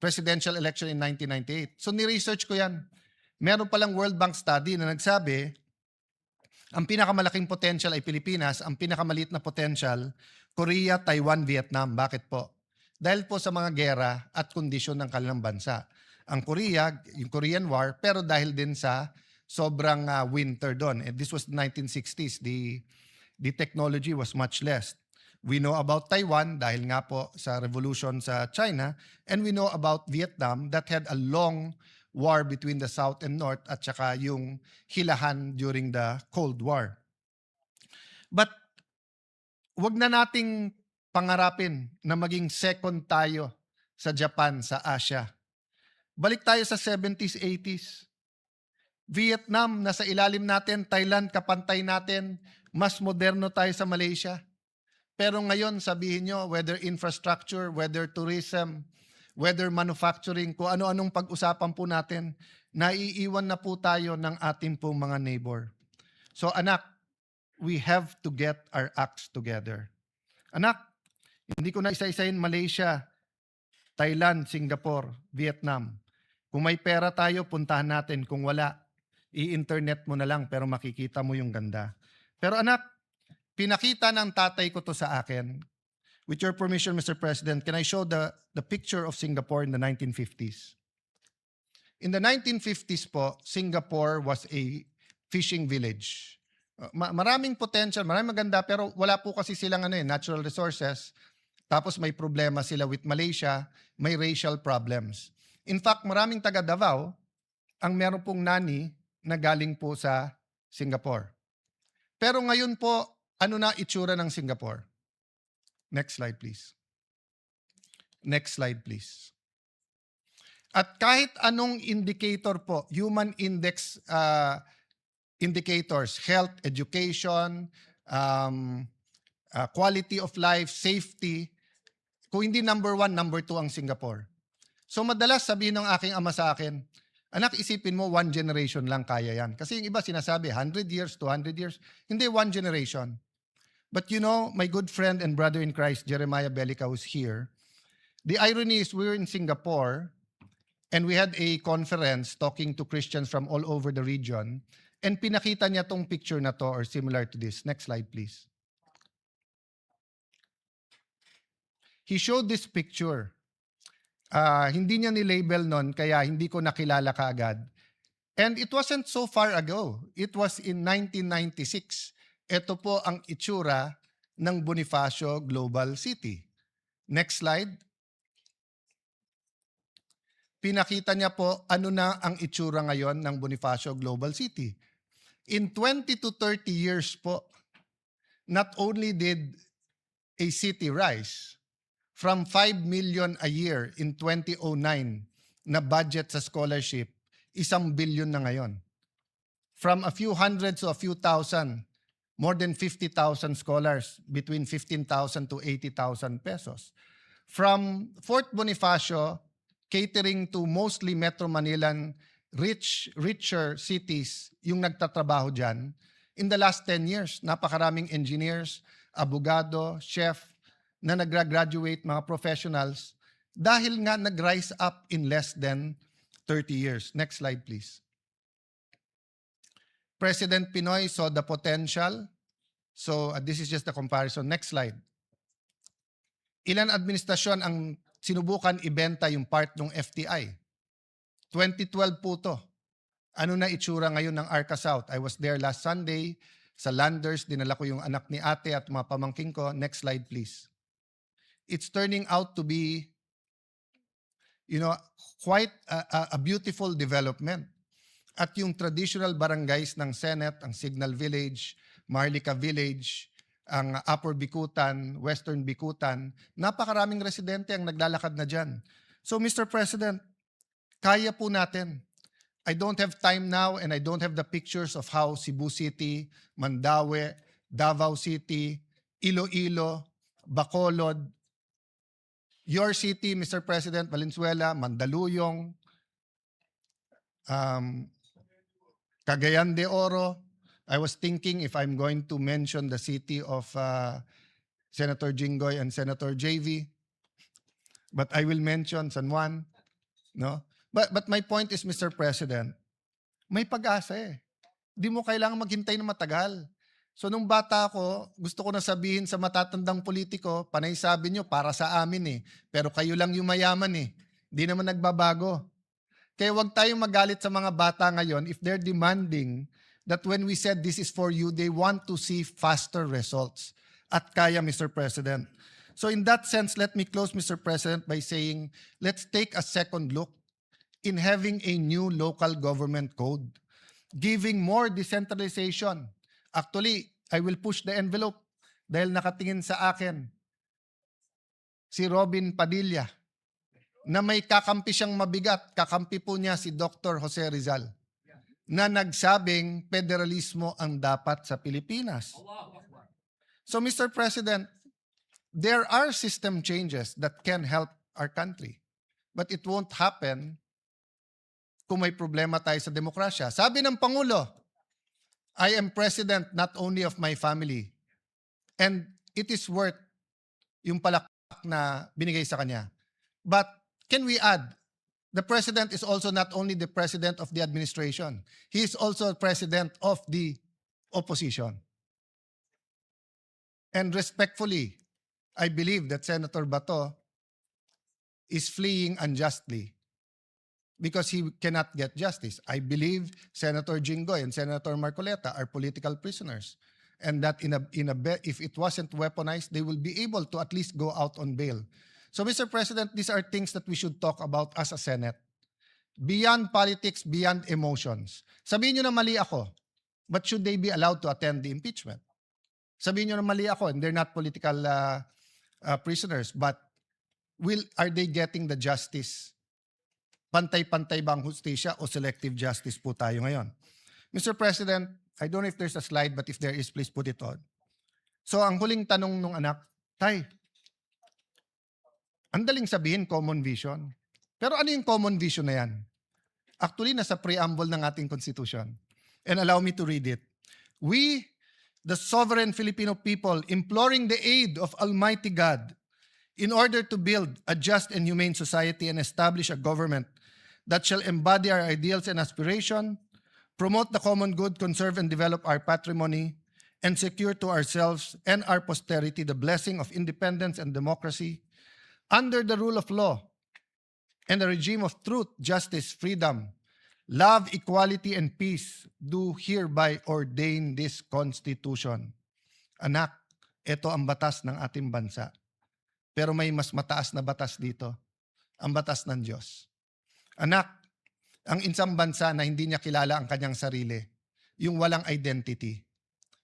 [SPEAKER 2] presidential election in 1998. So ni-research ko yan. Meron palang World Bank study na nagsabi, ang pinakamalaking potential ay Pilipinas, ang pinakamaliit na potential, Korea, Taiwan, Vietnam. Bakit po? Dahil po sa mga gera at kondisyon ng kanilang bansa. Ang Korea, yung Korean War, pero dahil din sa sobrang winter doon. And this was the 1960s. The technology was much less. We know about Taiwan dahil nga po sa revolution sa China, and we know about Vietnam that had a long war between the South and North at saka yung hilahan during the Cold War. But wag na nating pangarapin na maging second tayo sa Japan, sa Asia. Balik tayo sa 70s, 80s. Vietnam, nasa ilalim natin. Thailand, kapantay natin. Mas moderno tayo sa Malaysia. Pero ngayon, sabihin nyo, whether infrastructure, whether tourism, whether manufacturing, kung ano-anong pag-usapan po natin, naiiwan na po tayo ng ating pong mga neighbor. So anak, we have to get our acts together. Anak, hindi ko na isa-isahin Malaysia, Thailand, Singapore, Vietnam. Kung may pera tayo, puntahan natin. Kung wala, i-internet mo na lang pero makikita mo yung ganda. Pero anak, pinakita ng tatay ko to sa akin. With your permission, Mr. President, can I show the picture of Singapore in the 1950s? In the 1950s po, Singapore was a fishing village. Maraming potential, maraming maganda, pero wala po kasi silang natural resources. Tapos may problema sila with Malaysia, may racial problems. In fact, maraming taga Davao ang meron pong nani na galing po sa Singapore. Pero ngayon po, ano na itsura ng Singapore? Next slide, please. Next slide, please. At kahit anong indicator po, human index indicators, health, education, quality of life, safety, kung hindi number 1, number 2 ang Singapore. So madalas sabihin ng aking ama sa akin, anak, isipin mo, 1 generation lang kaya yan. Kasi yung iba sinasabi, 100 years, 200 years. Hindi, 1 generation. But you know, my good friend and brother in Christ, Jeremiah Belica, who's here, the irony is we're in Singapore, and we had a conference talking to Christians from all over the region, and pinakita niya tong picture na to or similar to this. Next slide, please. He showed this picture. Hindi niya ni-label nun, kaya hindi ko nakilala kaagad. And it wasn't so far ago. It was in 1996. Ito po ang itsura ng Bonifacio Global City. Next slide. Pinakita niya po ano na ang itsura ngayon ng Bonifacio Global City. In 20 to 30 years po, not only did a city rise from 5 million a year in 2009 na budget sa scholarship, 1 billion na ngayon. From a few hundreds to a few thousand, more than 50,000 scholars, between 15,000 to 80,000 pesos. From Fort Bonifacio, catering to mostly Metro Manilan richer cities yung nagtatrabaho dyan. In the last 10 years, napakaraming engineers, abogado, chef na nag-graduate, mga professionals, dahil nga nag-rise up in less than 30 years. Next slide, please. President Pinoy saw the potential. So this is just a comparison. Next slide. Ilan administrasyon ang sinubukan ibenta yung part ng FTI? 2012 po to. Ano na itsura ngayon ng Arca South? I was there last Sunday sa Landers. Dinala ko yung anak ni ate at mga pamangking ko. Next slide, please. It's turning out to be, quite a beautiful development. At yung traditional barangays ng Senate, ang Signal Village, Marlica Village, ang Upper Bikutan, Western Bikutan, napakaraming residente ang naglalakad na dyan. So Mr. President, kaya po natin. I don't have time now and I don't have the pictures of how Cebu City, Mandaue, Davao City, Iloilo, Bacolod, your city, Mr. President, Valenzuela, Mandaluyong, Cagayan de Oro. I was thinking if I'm going to mention the city of Senator Jinggoy and Senator JV, but I will mention San Juan, no? But my point is, Mr. President, may pag-asa eh. Di mo kailangan maghintay na matagal. So nung bata ako, gusto ko na sabihin sa matatandang politiko, panay sabi nyo, para sa amin eh. Pero kayo lang yung mayaman eh. Di naman nagbabago. Kaya wag tayong magalit sa mga bata ngayon if they're demanding that when we said this is for you, they want to see faster results. At kaya, Mr. President. So in that sense, let me close, Mr. President, by saying, let's take a second look in having a new local government code, giving more decentralization. Actually, I will push the envelope dahil nakatingin sa akin si Robin Padilla na may kakampi siyang mabigat. Kakampi po niya si Dr. Jose Rizal na nagsabing federalismo ang dapat sa Pilipinas. So Mr. President, there are system changes that can help our country. But it won't happen kung may problema tayo sa demokrasya. Sabi ng Pangulo, I am president not only of my family. And it is worth yung palakpak na binigay sa kanya. But can we add the president is also not only the president of the administration, he is also president of the opposition. And respectfully, I believe that Senator Bato is fleeing unjustly because he cannot get justice. I believe Senator Jinggoy and Senator Marcoleta are political prisoners, and that if it wasn't weaponized, they will be able to at least go out on bail. So, Mr. President, these are things that we should talk about as a Senate. Beyond politics, beyond emotions. Sabihin nyo na mali ako, but should they be allowed to attend the impeachment? Sabihin nyo na mali ako and they're not political prisoners, but are they getting the justice? Pantay-pantay ba ang hustisya o selective justice po tayo ngayon? Mr. President, I don't know if there's a slide, but if there is, please put it on. So, ang huling tanong nung anak, Tay, ang daling sabihin, common vision. Pero ano yung common vision na yan? Actually, nasa preamble ng ating Constitution. And allow me to read it. We, the sovereign Filipino people, imploring the aid of Almighty God in order to build a just and humane society and establish a government that shall embody our ideals and aspiration, promote the common good, conserve and develop our patrimony, and secure to ourselves and our posterity the blessing of independence and democracy, under the rule of law and a regime of truth, justice, freedom, love, equality, and peace, do hereby ordain this Constitution. Anak, ito ang batas ng ating bansa. Pero may mas mataas na batas dito, ang batas ng Diyos. Anak, ang isang bansa na hindi niya kilala ang kanyang sarili, yung walang identity,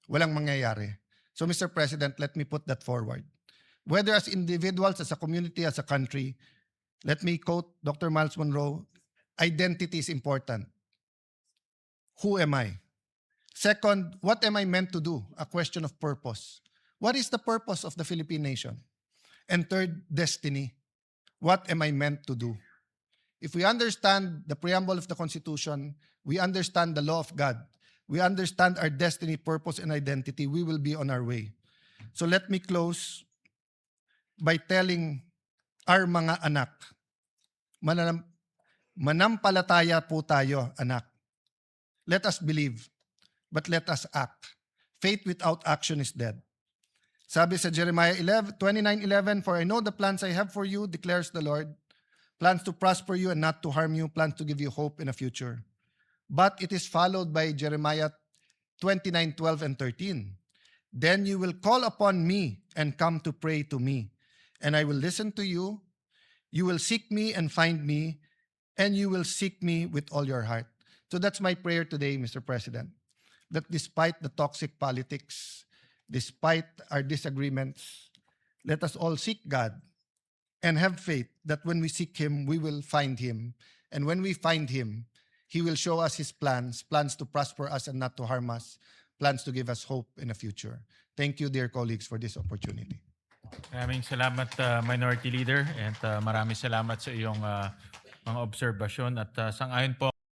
[SPEAKER 2] walang mangyayari. So Mr. President, let me put that forward. Whether as individuals, as a community, as a country, let me quote Dr. Miles Monroe, identity is important. Who am I? Second, what am I meant to do? A question of purpose. What is the purpose of the Philippine nation? And third, destiny. What am I meant to do? If we understand the preamble of the Constitution, we understand the law of God, we understand our destiny, purpose, and identity, we will be on our way. So let me close by telling our mga anak, manampalataya po tayo, anak. Let us believe, but let us act. Faith without action is dead. Sabi sa Jeremiah 29:11, for I know the plans I have for you, declares the Lord, plans to prosper you and not to harm you, plans to give you hope in a future. But it is followed by Jeremiah 29:12 and 13. Then you will call upon me and come to pray to me, and I will listen to you. You will seek me and find me, and you will seek me with all your heart. So that's my prayer today, Mr. President, that despite the toxic politics, despite our disagreements, let us all seek God and have faith that when we seek Him, we will find Him. And when we find Him, He will show us His plans to prosper us and not to harm us, plans to give us hope in the future. Thank you, dear colleagues, for this opportunity.
[SPEAKER 1] Maraming salamat, Minority Leader, and maraming salamat sa iyong mga obserbasyon at sang-ayon po